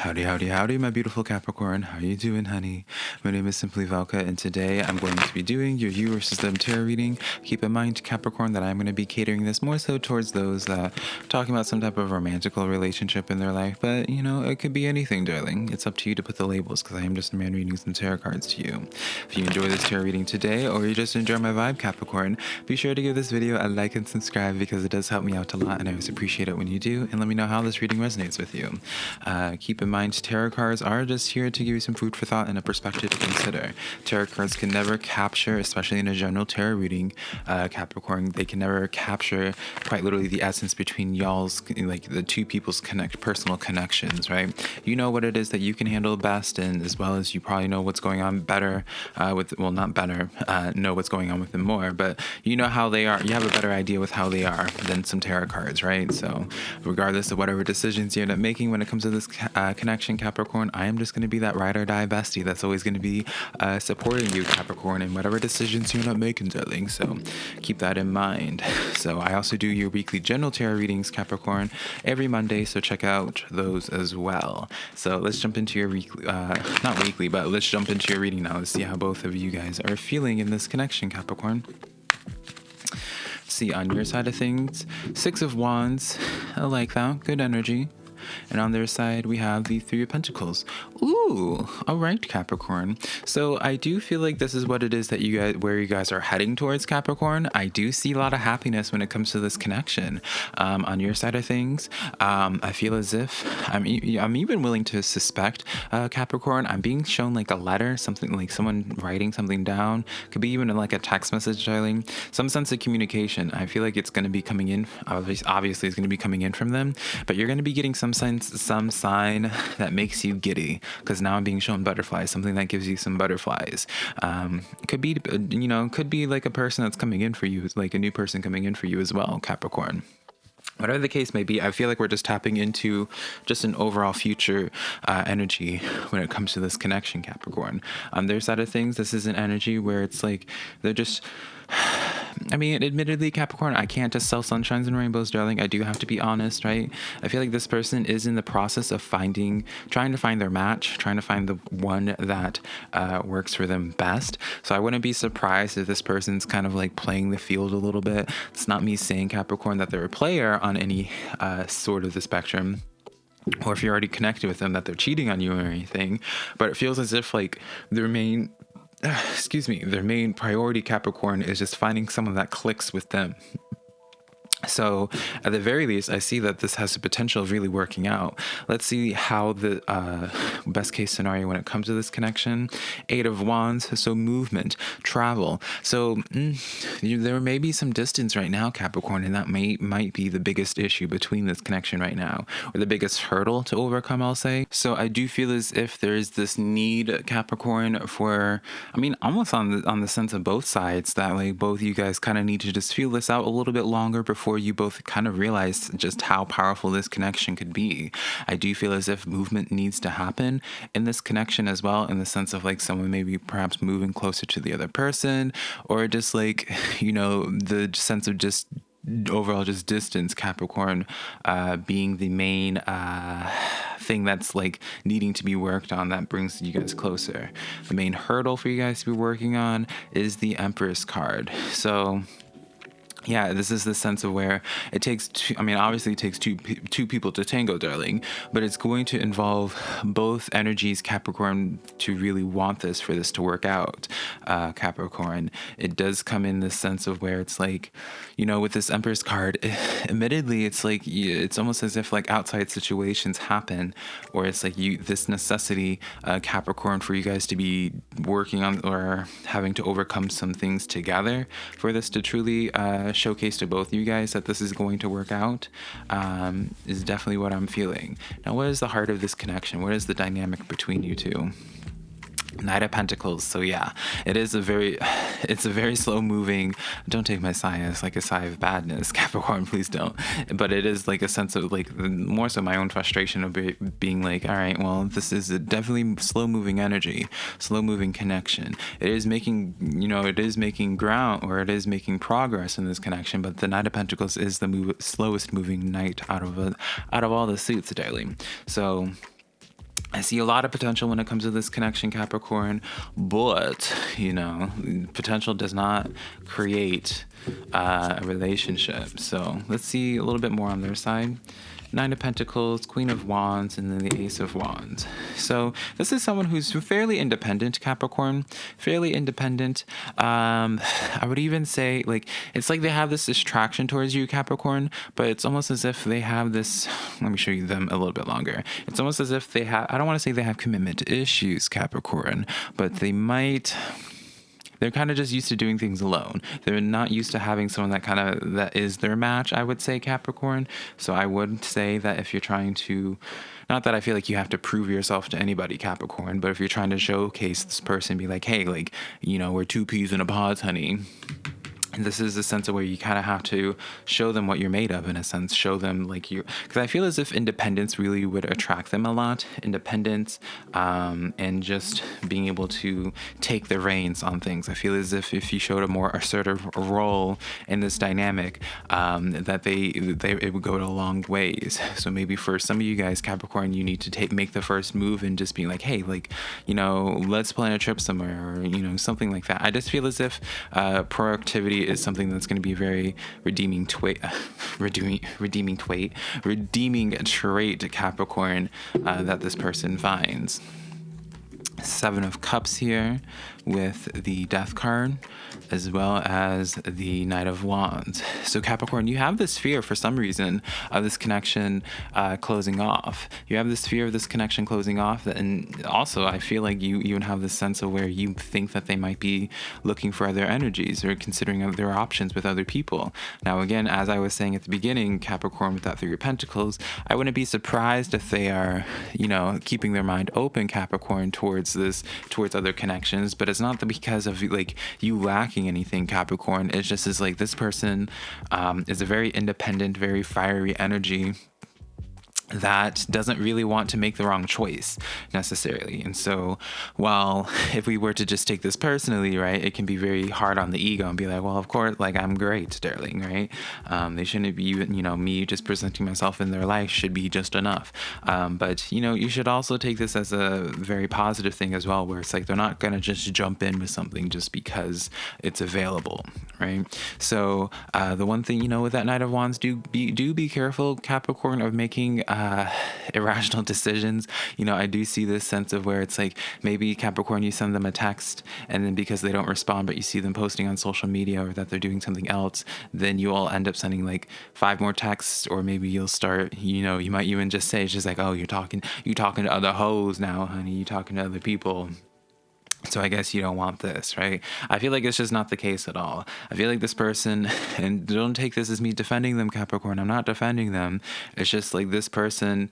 Howdy, howdy, howdy, my beautiful Capricorn. How you doing, honey? My name is SimplyVelca, and today I'm going to be doing your you versus them tarot reading. Keep in mind, Capricorn, that I'm going to be catering this more so towards those that are talking about some type of romantical relationship in their life, but, it could be anything, darling. It's up to you to put the labels, because I am just a man reading some tarot cards to you. If you enjoy this tarot reading today, or you just enjoy my vibe, Capricorn, be sure to give this video a like and subscribe, because it does help me out a lot, and I always appreciate it when you do, and let me know how this reading resonates with you. Keep in mind, tarot cards are just here to give you some food for thought and a perspective to consider. Tarot cards can never capture, especially in a general tarot reading, Capricorn, they can never capture quite literally the essence between y'all's, like the two people's personal connections, right? You know what it is that you can handle best, and as well as you probably know what's going on better not better, know what's going on with them more, but you know how they are. You have a better idea with how they are than some tarot cards, right? So regardless of whatever decisions you end up making when it comes to this connection, Capricorn, I am just going to be that ride or die bestie that's always going to be supporting you, Capricorn, in whatever decisions you end up making, darling. So keep that in mind. So I also do your weekly general tarot readings, Capricorn, every Monday, so check out those as well. So let's jump into your weekly, not weekly, but let's jump into your reading now. Let's see how both of you guys are feeling in this connection, Capricorn. See, on your side of things, Six of Wands, I like that, good energy. And on their side, we have the Three of Pentacles. Ooh, all right, Capricorn. So I do feel like this is what it is that where you guys are heading towards, Capricorn. I do see a lot of happiness when it comes to this connection. On your side of things, I feel as if I'm even willing to suspect, Capricorn, I'm being shown like a letter, something like someone writing something down. Could be even like a text message, darling. Some sense of communication. I feel like it's going to be coming in. Obviously, it's going to be coming in from them, but you're going to be getting some sign that makes you giddy, because now I'm being shown butterflies, something that gives you some butterflies. Could be like a person that's coming in for you, like a new person coming in for you as well, Capricorn. Whatever the case may be, I feel like we're just tapping into just an overall future energy when it comes to this connection, Capricorn. On their side of things, this is an energy where it's like they're just... admittedly, Capricorn, I can't just sell sunshines and rainbows, darling. I do have to be honest, right? I feel like this person is in the process of trying to find their match, trying to find the one that works for them best. So I wouldn't be surprised if this person's kind of like playing the field a little bit. It's not me saying, Capricorn, that they're a player on any sort of the spectrum, or if you're already connected with them, that they're cheating on you or anything. But it feels as if like their main priority, Capricorn, is just finding someone that clicks with them. So at the very least, I see that this has the potential of really working out. Let's see how the best case scenario when it comes to this connection. Eight of Wands, so movement, travel. So there may be some distance right now, Capricorn, and that might be the biggest issue between this connection right now, or the biggest hurdle to overcome, I'll say. So I do feel as if there's this need, Capricorn, for, almost on the sense of both sides, that like both you guys kind of need to just feel this out a little bit longer before you both kind of realize just how powerful this connection could be. I do feel as if movement needs to happen in this connection as well, in the sense of like someone maybe perhaps moving closer to the other person, or just like, the sense of just overall just distance, Capricorn, being the main thing that's like needing to be worked on, that brings you guys closer. The main hurdle for you guys to be working on is the Empress card. So yeah, this is the sense of where it takes obviously it takes two people to tango, darling, but it's going to involve both energies, Capricorn, to really want this, for this to work out, Capricorn. It does come in this sense of where it's like, with this Empress card, admittedly, it's like, it's almost as if like outside situations happen, or it's like this necessity, Capricorn, for you guys to be working on or having to overcome some things together for this to truly showcase to both you guys that this is going to work out, is definitely what I'm feeling. Now, what is the heart of this connection? What is the dynamic between you two? Knight of Pentacles. So yeah, it's a very slow moving, don't take my sigh as like a sigh of badness, Capricorn, please don't, but it is like a sense of like more so my own frustration of being like, all right, well, this is a definitely slow moving energy, slow moving connection. It is making ground, or it is making progress in this connection, but the Knight of Pentacles is the slowest moving knight out of all the suits, darling. So I see a lot of potential when it comes to this connection, Capricorn, but, potential does not create a relationship. So let's see a little bit more on their side. Nine of Pentacles, Queen of Wands, and then the Ace of Wands. So this is someone who's fairly independent, Capricorn, fairly independent. I would even say, like, it's like they have this attraction towards you, Capricorn, but it's almost as if they have this, let me show you them a little bit longer. It's almost as if they have, I don't want to say they have commitment issues, Capricorn, but they're kind of just used to doing things alone. They're not used to having someone that is their match, I would say, Capricorn. So I would say that if you're trying to, not that I feel like you have to prove yourself to anybody, Capricorn, but if you're trying to showcase this person, be like, hey, like, we're two peas in a pod, honey. And this is a sense of where you kind of have to show them what you're made of, in a sense, show them like you, because I feel as if independence really would attract them a lot. Independence, and just being able to take the reins on things. I feel as if you showed a more assertive role in this dynamic, that it would go a long ways. So maybe for some of you guys, Capricorn, you need to make the first move and just be like, hey, like, let's plan a trip somewhere, or, something like that. I just feel as if proactivity is something that's going to be very redeeming trait, Capricorn, that this person finds. Seven of Cups here with the Death card, as well as the Knight of Wands. So Capricorn, you have this fear for some reason of this connection closing off. You have this fear of this connection closing off, and also I feel like you even have this sense of where you think that they might be looking for other energies or considering other options with other people. Now again, as I was saying at the beginning, Capricorn, with that Three of Pentacles, I wouldn't be surprised if they are, keeping their mind open, Capricorn, towards other connections, but it's not because of like you lacking anything, Capricorn. It's just as like this person is a very independent, very fiery energy that doesn't really want to make the wrong choice necessarily. And so while if we were to just take this personally, right, it can be very hard on the ego and be like, well, of course, like, I'm great, darling, right? They shouldn't be, me just presenting myself in their life should be just enough. But, you should also take this as a very positive thing as well, where it's like they're not going to just jump in with something just because it's available, right? So the one thing, with that Knight of Wands, do be careful, Capricorn, of making irrational decisions. I do see this sense of where it's like maybe, Capricorn, you send them a text, and then because they don't respond, but you see them posting on social media or that they're doing something else, then you all end up sending like 5 more texts, or maybe you'll start, you might even just say, it's just like, oh, you talking to other hoes now, honey, you talking to other people. So I guess you don't want this, right? I feel like it's just not the case at all. I feel like this person, and don't take this as me defending them, Capricorn. I'm not defending them. It's just like this person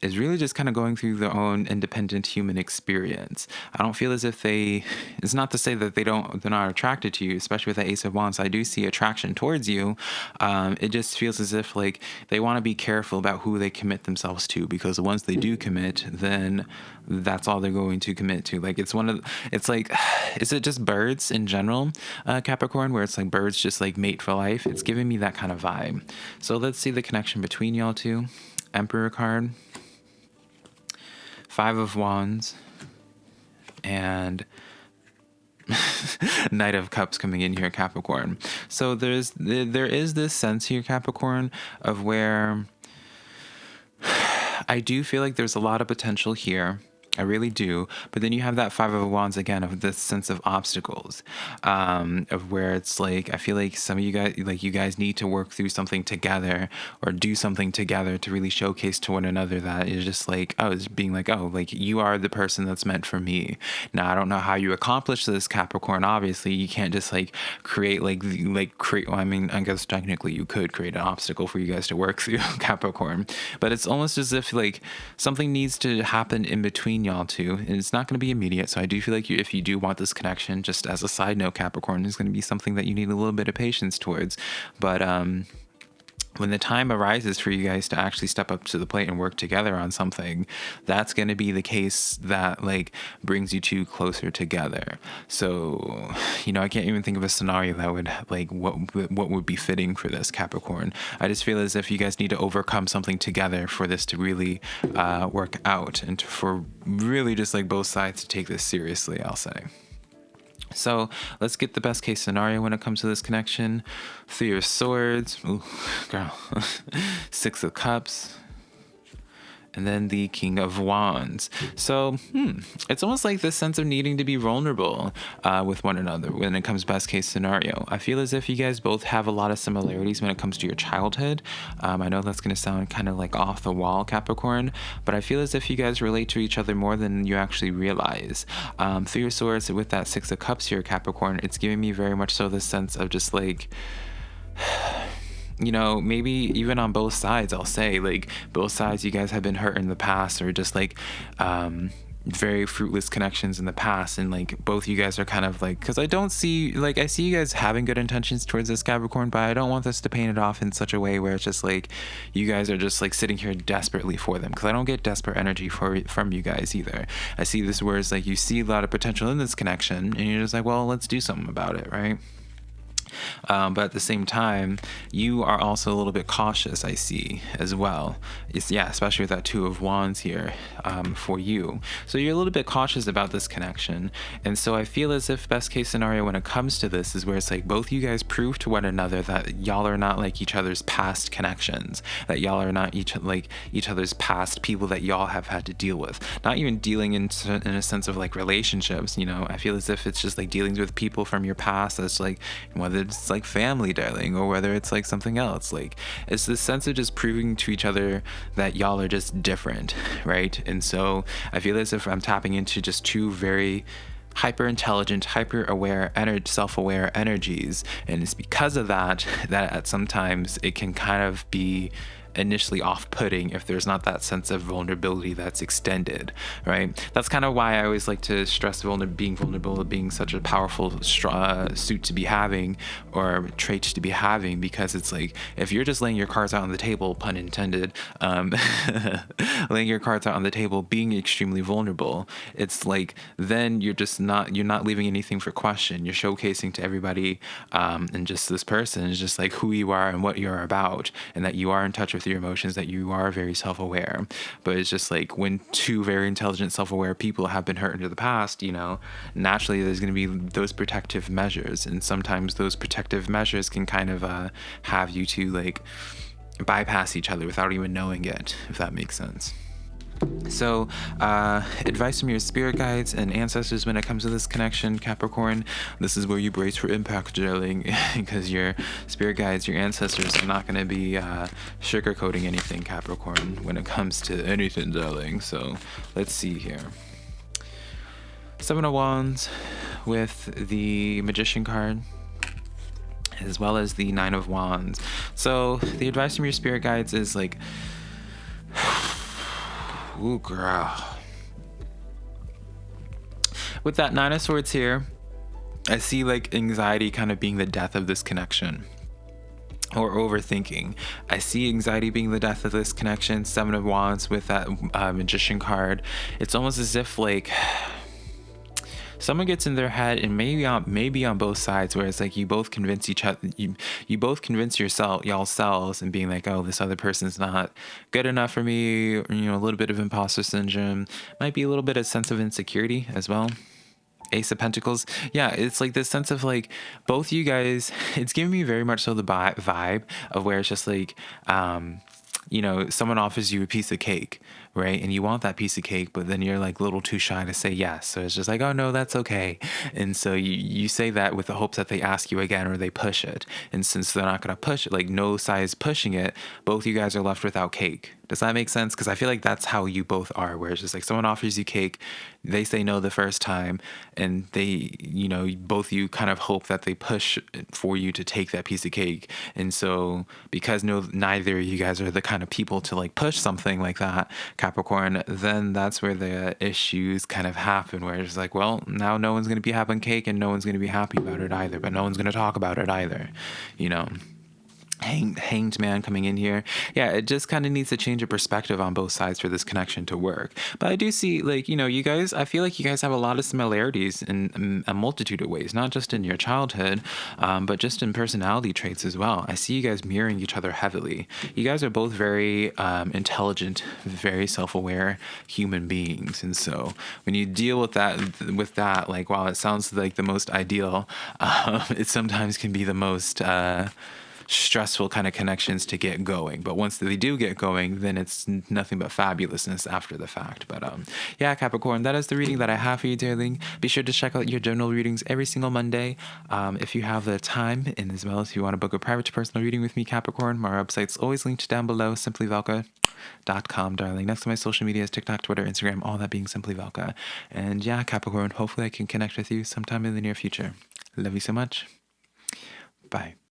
is really just kind of going through their own independent human experience. I don't feel as if it's not to say that they're not attracted to you, especially with the Ace of Wands. I do see attraction towards you. It just feels as if like they want to be careful about who they commit themselves to, because once they do commit, then that's all they're going to commit to. Like it's like, is it just birds in general, Capricorn, where it's like birds just like mate for life? It's giving me that kind of vibe. So let's see the connection between y'all two. Emperor card, 5 of Wands, and Knight of Cups coming in here, Capricorn. So there is this sense here, Capricorn, of where I do feel like there's a lot of potential here. I really do. But then you have that 5 of Wands again, of this sense of obstacles, of where it's like, I feel like some of you guys, like you guys need to work through something together or do something together to really showcase to one another that is just like, oh, it's being like, oh, like you are the person that's meant for me. Now, I don't know how you accomplish this, Capricorn. Obviously, you can't just like create well, I mean, I guess technically you could create an obstacle for you guys to work through, Capricorn. But it's almost as if like something needs to happen in between y'all two, and it's not going to be immediate. So I do feel like if you do want this connection, just as a side note, Capricorn, is going to be something that you need a little bit of patience towards. But when the time arises for you guys to actually step up to the plate and work together on something, that's going to be the case that like brings you two closer together. So, I can't even think of a scenario that would like what would be fitting for this, Capricorn. I just feel as if you guys need to overcome something together for this to really work out, and for really just like both sides to take this seriously, I'll say. So let's get the best case scenario when it comes to this connection. 3 of Swords. Ooh, girl. 6 of Cups. And then the King of Wands. So, it's almost like this sense of needing to be vulnerable with one another when it comes best case scenario. I feel as if you guys both have a lot of similarities when it comes to your childhood. I know that's going to sound kind of like off the wall, Capricorn, but I feel as if you guys relate to each other more than you actually realize. 3 of Swords with that 6 of Cups here, Capricorn, it's giving me very much so this sense of just like... maybe even on both sides, I'll say, like, both sides, you guys have been hurt in the past, or just like very fruitless connections in the past, and like both you guys are kind of like, because I see you guys having good intentions towards this, Capricorn, but I don't want this to paint it off in such a way where it's just like you guys are just like sitting here desperately for them, because I don't get desperate energy from you guys either. I see this where it's like you see a lot of potential in this connection, and you're just like, well, let's do something about it, right? But at the same time, you are also a little bit cautious, I see, as well. Especially with that 2 of Wands here for you. So you're a little bit cautious about this connection. And so I feel as if best case scenario when it comes to this is where it's like both you guys prove to one another that y'all are not like each other's past connections, that y'all are not each other's past people that y'all have had to deal with. Not even dealing in a sense of like relationships, I feel as if it's just like dealings with people from your past that's like, whether it's like family, darling, or whether it's like something else. Like, it's this sense of just proving to each other that y'all are just different, right? And so I feel as if I'm tapping into just 2 very hyper intelligent, hyper aware, self-aware energies, and it's because of that at sometimes it can kind of be initially off-putting if there's not that sense of vulnerability that's extended, right? That's kind of why I always like to stress being vulnerable being such a powerful suit to be having, or trait to be having, because it's like if you're just laying your cards out on the table, pun intended, laying your cards out on the table, being extremely vulnerable, it's like then you're not leaving anything for question. You're showcasing to everybody, and just this person is just like who you are and what you're about, and that you are in touch with your emotions, that you are very self-aware. But it's just like when 2 very intelligent, self-aware people have been hurt into the past, naturally there's going to be those protective measures, and sometimes those protective measures can kind of have you to like bypass each other without even knowing it, if that makes sense. So, advice from your spirit guides and ancestors when it comes to this connection, Capricorn. This is where you brace for impact, darling, because your spirit guides, your ancestors are not going to be sugarcoating anything, Capricorn, when it comes to anything, darling. So, let's see here. 7 of Wands with the Magician card, as well as the 9 of Wands. So, the advice from your spirit guides is like... Ooh, girl. With that 9 of Swords here, I see like anxiety kind of being the death of this connection, or overthinking. I see anxiety being the death of this connection. 7 of Wands with that Magician card. It's almost as if like someone gets in their head, and maybe on both sides, where it's like you both convince each other, you both convince y'all selves, and being like, oh, this other person's not good enough for me, or, a little bit of imposter syndrome, might be a little bit of sense of insecurity as well. Ace of Pentacles. Yeah, it's like this sense of like both you guys, it's giving me very much so the vibe of where it's just like, someone offers you a piece of cake, right? And you want that piece of cake, but then you're like a little too shy to say yes. So it's just like, oh no, that's okay. And so you say that with the hopes that they ask you again, or they push it. And since they're not going to push it, like no size pushing it, both you guys are left without cake. Does that make sense? Because I feel like that's how you both are, where it's just like someone offers you cake, they say no the first time, and they, both you kind of hope that they push for you to take that piece of cake. And so because neither of you guys are the kind of people to like push something like that, Capricorn, then that's where the issues kind of happen, where it's like, well, now no one's going to be having cake, and no one's going to be happy about it either, but no one's going to talk about it either, hanged man coming in here. Yeah, it just kind of needs a change of perspective on both sides for this connection to work. But I do see, like, you guys, I feel like you guys have a lot of similarities in a multitude of ways, not just in your childhood, but just in personality traits as well. I see you guys mirroring each other heavily. You guys are both very intelligent, very self-aware human beings. And so when you deal with that, like, while it sounds like the most ideal, it sometimes can be the most stressful kind of connections to get going. But once they do get going, then it's nothing but fabulousness after the fact. But yeah, Capricorn, that is the reading that I have for you, darling. Be sure to check out your general readings every single Monday. If you have the time, and as well as if you want to book a private personal reading with me, Capricorn, my website's always linked down below, SimplyVelca.com, darling. Next to my social media is TikTok, Twitter, Instagram, all that being SimplyVelca. And yeah, Capricorn, hopefully I can connect with you sometime in the near future. Love you so much. Bye.